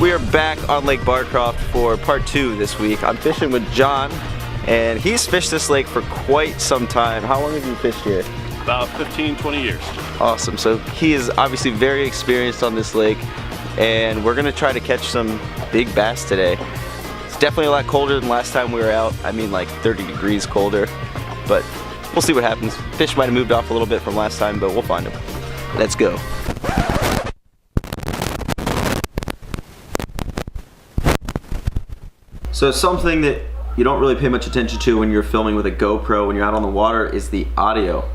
We are back on Lake Barcroft for part 2 this week. I'm fishing with John, and he's fished this lake for quite some time. How long have you fished here? About 15, 20 years. Awesome. So he is obviously very experienced on this lake, and we're gonna try to catch some big bass today. It's definitely a lot colder than last time we were out. I mean, like 30 degrees colder, but we'll see what happens. Fish might have moved off a little bit from last time, but we'll find them. Let's go. So something that you don't really pay much attention to when you're filming with a GoPro when you're out on the water is the audio.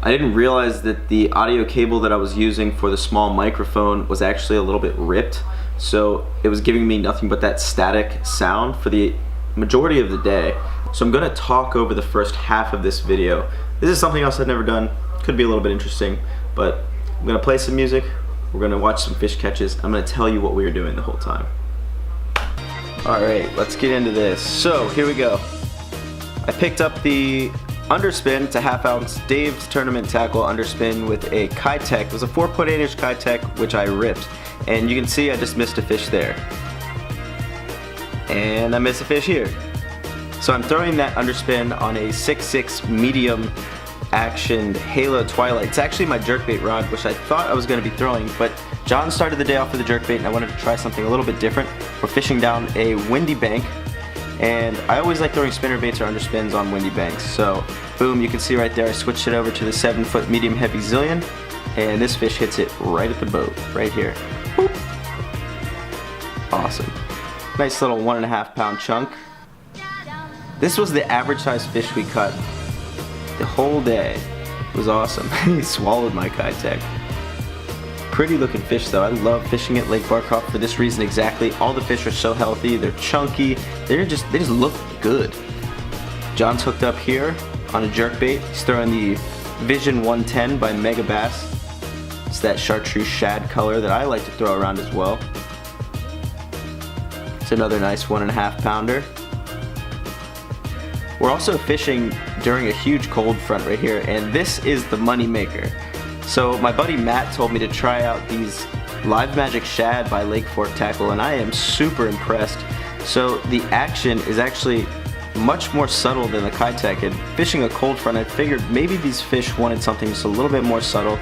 I didn't realize that the audio cable that I was using for the small microphone was actually a little bit ripped, so it was giving me nothing but that static sound for the majority of the day. So I'm gonna talk over the first half of this video. This is something else I've never done. Could be a little bit interesting, but I'm gonna play some music, we're gonna watch some fish catches, I'm gonna tell you what we were doing the whole time. Alright, let's get into this. So, here we go. I picked up the underspin. It's a 1/2 ounce Dave's Tournament Tackle underspin with a Kitech. It was a 4.8 inch Kitech, which I ripped. And you can see I just missed a fish there. And I missed a fish here. So I'm throwing that underspin on a 6.6 medium actioned Halo Twilight. It's actually my jerkbait rod, which I thought I was going to be throwing, but John started the day off with a jerkbait and I wanted to try something a little bit different. We're fishing down a windy bank, and I always like throwing spinnerbaits or underspins on windy banks. So boom, you can see right there I switched it over to the 7-foot medium heavy Zillion, and this fish hits it right at the boat, right here. Boop. Awesome. Nice little 1.5 pound chunk. This was the average size fish we caught the whole day. It was awesome. He swallowed my Kitech. Pretty looking fish though. I love fishing at Lake Barcroft for this reason exactly. All the fish are so healthy, they're chunky, they just look good. John's hooked up here on a jerkbait. He's throwing the Vision 110 by Mega Bass. It's that chartreuse shad color that I like to throw around as well. It's another nice 1.5 pounder. We're also fishing during a huge cold front right here, and this is the money maker. So my buddy Matt told me to try out these Live Magic Shad by Lake Fork Tackle, and I am super impressed. So the action is actually much more subtle than the Kitech, and fishing a cold front I figured maybe these fish wanted something just a little bit more subtle.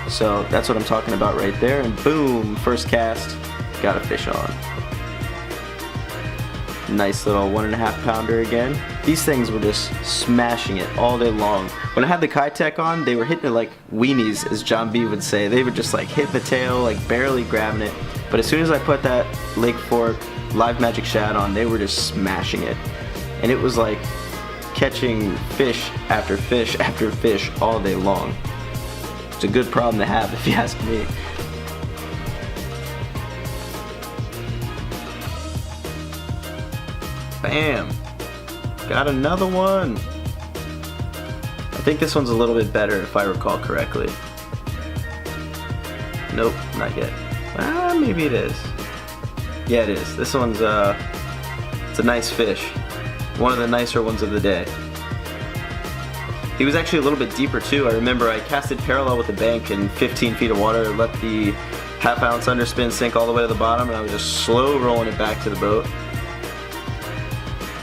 So that's what I'm talking about right there, and boom, first cast, got a fish on. Nice little 1.5 pounder again. These things were just smashing it all day long. When I had the Kitech on, they were hitting it like weenies, as John B would say. They would just like hit the tail, like barely grabbing it. But as soon as I put that Lake Fork Live Magic Shad on, they were just smashing it. And it was like catching fish after fish after fish all day long. It's a good problem to have if you ask me. Bam! Got another one! I think this one's a little bit better if I recall correctly. Nope, not yet. Ah, maybe it is. Yeah, it is. This one's it's a nice fish. One of the nicer ones of the day. He was actually a little bit deeper too. I remember I casted parallel with the bank in 15 feet of water, let the 1/2 ounce underspin sink all the way to the bottom, and I was just slow rolling it back to the boat.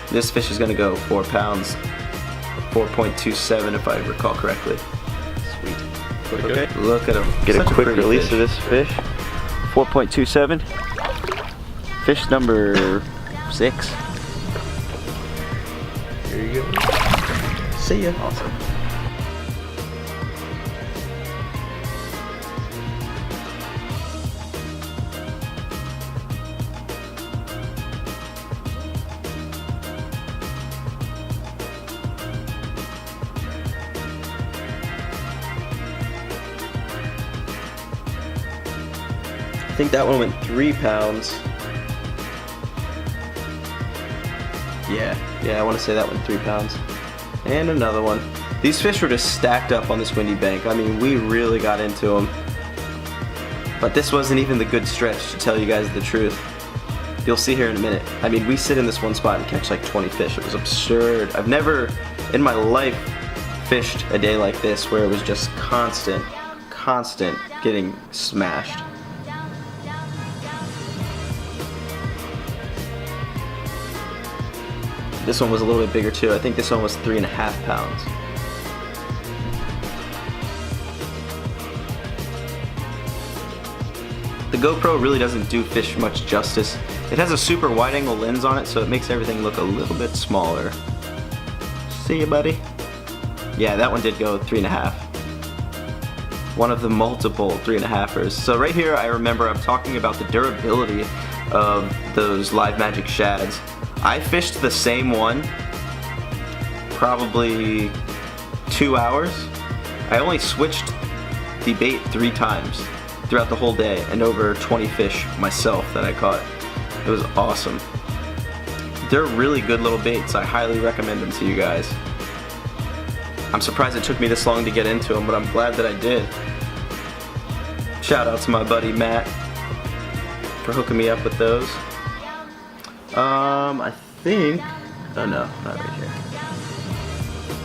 This fish is going to go 4 pounds, 4.27 if I recall correctly. Sweet. Okay, look at him. Get a quick release of this fish. 4.27. Fish number 6. Here you go. See ya. Awesome. I think that one went 3 pounds. Yeah, I want to say that one 3 pounds. And another one. These fish were just stacked up on this windy bank. I mean, we really got into them. But this wasn't even the good stretch, to tell you guys the truth. You'll see here in a minute. I mean, we sit in this one spot and catch like 20 fish. It was absurd. I've never in my life fished a day like this where it was just constant getting smashed. This one was a little bit bigger too. I think this one was 3.5 pounds. The GoPro really doesn't do fish much justice. It has a super wide angle lens on it, so it makes everything look a little bit smaller. See you, buddy? Yeah, that one did go 3.5. One of the multiple 3.5ers. So right here, I remember I'm talking about the durability of those Live Magic shads. I fished the same one probably 2 hours. I only switched the bait 3 times throughout the whole day, and over 20 fish myself that I caught. It was awesome. They're really good little baits. I highly recommend them to you guys. I'm surprised it took me this long to get into them, but I'm glad that I did. Shout out to my buddy Matt for hooking me up with those. I think, oh no, not right here.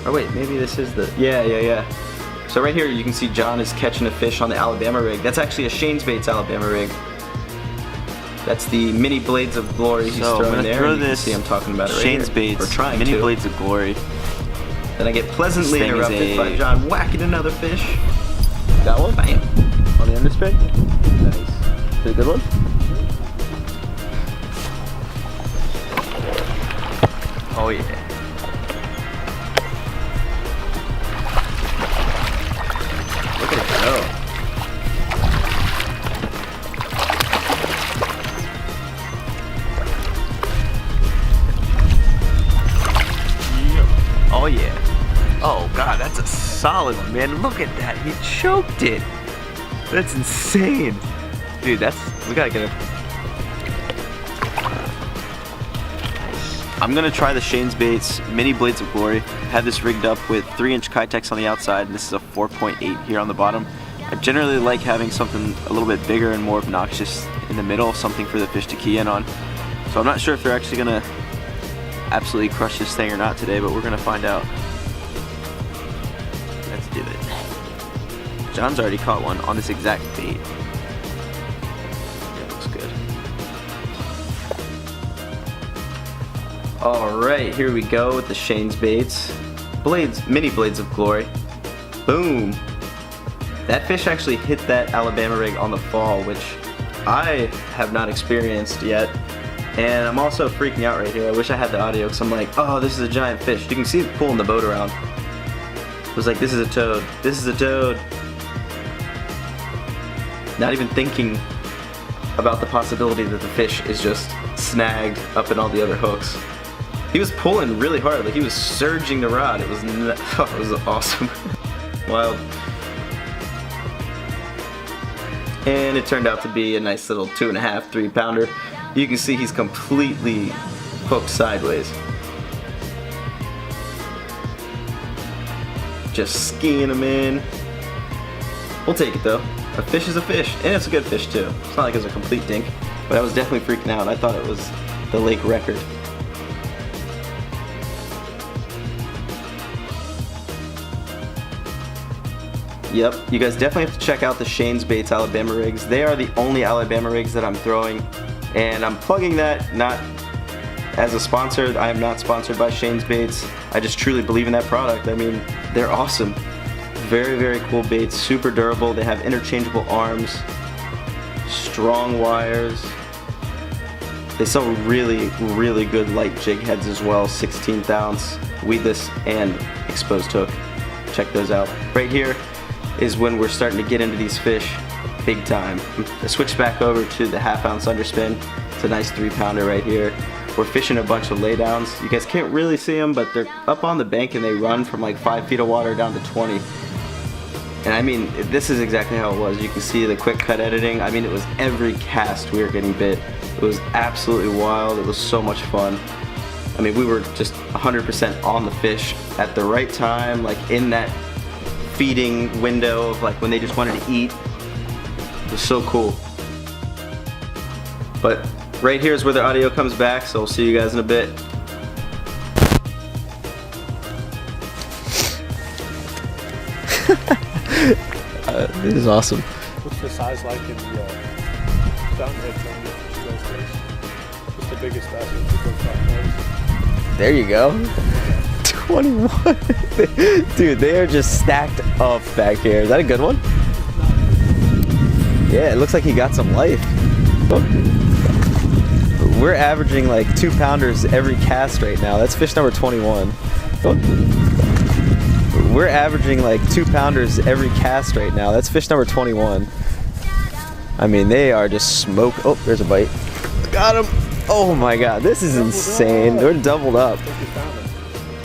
Oh wait, maybe this is the, yeah. So right here you can see John is catching a fish on the Alabama rig. That's actually a Shane's Baits Alabama rig. That's the mini blades of glory he's throwing there. Throw you can see I'm talking about it right Shane's here. Baits, We're trying mini to. blades of glory. Then I get pleasantly This thing is interrupted by John whacking another fish. Got one? Bam. On the underspin? Nice. Is it a good one? Oh yeah. Look at it go. Oh yeah. Oh god, that's a solid one, man. Look at that. He choked it. That's insane. Dude, we gotta get him. I'm gonna try the Shane's Baits mini blades of glory. Have this rigged up with 3-inch Kitex on the outside, and this is a 4.8 here on the bottom. I generally like having something a little bit bigger and more obnoxious in the middle, something for the fish to key in on. So I'm not sure if they're actually gonna absolutely crush this thing or not today, but we're gonna find out. Let's do it. John's already caught one on this exact bait. That looks good. Alright, here we go with the Shane's Baits. Blades, mini blades of glory. Boom! That fish actually hit that Alabama rig on the fall, which I have not experienced yet. And I'm also freaking out right here. I wish I had the audio because I'm like, oh, this is a giant fish. You can see it pulling the boat around. It was like, this is a toad. This is a toad. Not even thinking about the possibility that the fish is just snagged up in all the other hooks. He was pulling really hard. Like he was surging the rod. It was, it was awesome. Wild. And it turned out to be a nice little 2.5, 3-pounder. You can see he's completely hooked sideways. Just skiing him in. We'll take it though. A fish is a fish, and it's a good fish too. It's not like it was a complete dink, but I was definitely freaking out. I thought it was the lake record. Yep, you guys definitely have to check out the Shane's Baits Alabama rigs. They are the only Alabama rigs that I'm throwing, and I'm plugging that not as a sponsor. I am not sponsored by Shane's Baits. I just truly believe in that product. I mean, they're awesome. Very, very cool baits, super durable. They have interchangeable arms, strong wires. They sell really, really good light jig heads as well, 16th ounce, weedless and exposed hook. Check those out. Right here is when we're starting to get into these fish big time. I switched back over to the 1/2 ounce underspin. It's a nice 3-pounder right here. We're fishing a bunch of laydowns. You guys can't really see them, but they're up on the bank and they run from like 5 feet of water down to 20. And I mean, this is exactly how it was. You can see the quick cut editing. I mean, it was every cast we were getting bit. It was absolutely wild. It was so much fun. I mean, we were just 100% on the fish at the right time, like in that feeding window of like when they just wanted to eat. It was so cool. But right here is where the audio comes back, so we'll see you guys in a bit. This is awesome. What's the size like in the fountainhead from those days? What's the biggest bass that you go fountainheads? There you go. 21. Dude, they are just stacked up back here. Is that a good one? Yeah, it looks like he got some life. We're averaging like 2-pounders every cast right now. That's fish number 21. We're averaging like 2-pounders every cast right now. That's fish number 21. I mean, they are just smoke. Oh, there's a bite. Got him. Oh my God, this is insane. They're doubled up.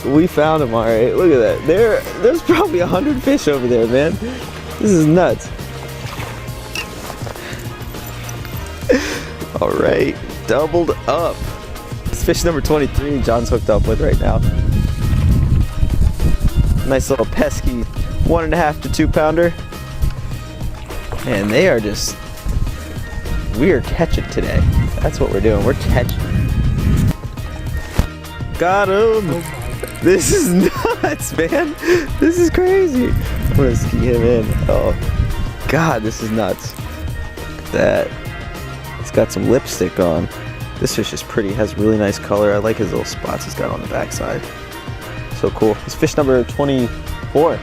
We found them, all right. Look at that. There's probably 100 fish over there, man. This is nuts. All right, doubled up. It's fish number 23 John's hooked up with right now. Nice little pesky 1.5 to 2-pounder. And they are just, we are catching today. That's what we're doing, we're catching. Got him. This is nuts, man. This is crazy. I'm gonna ski him in. Oh, God, this is nuts. Look at that. He's got some lipstick on. This fish is pretty, has really nice color. I like his little spots he's got on the backside. So cool. It's fish number 24.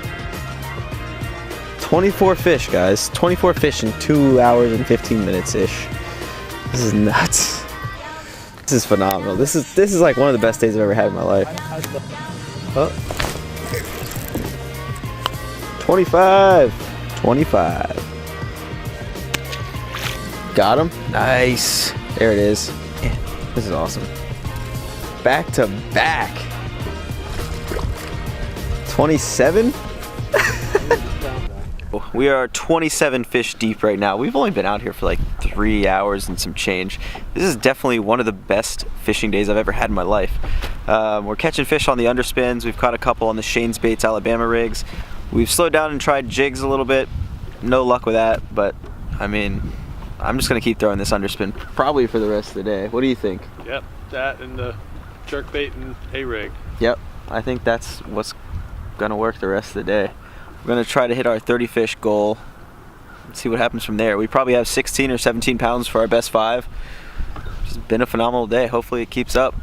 24 fish, guys. 24 fish in 2 hours and 15 minutes-ish. This is nuts. This is phenomenal. This is like one of the best days I've ever had in my life. Oh. 25. 25. Got him. Nice. There it is. Yeah, this is awesome. Back to back. 27? We are 27 fish deep right now. We've only been out here for like 3 hours and some change. This is definitely one of the best fishing days I've ever had in my life. We're catching fish on the underspins. We've caught a couple on the Shane's Baits Alabama rigs. We've slowed down and tried jigs a little bit. No luck with that, but I mean, I'm just gonna keep throwing this underspin probably for the rest of the day. What do you think? Yep, that and the jerkbait and A-rig. Yep, I think that's what's gonna work the rest of the day. We're gonna try to hit our 30 fish goal and see what happens from there. We probably have 16 or 17 pounds for our best 5. It's been a phenomenal day. Hopefully it keeps up.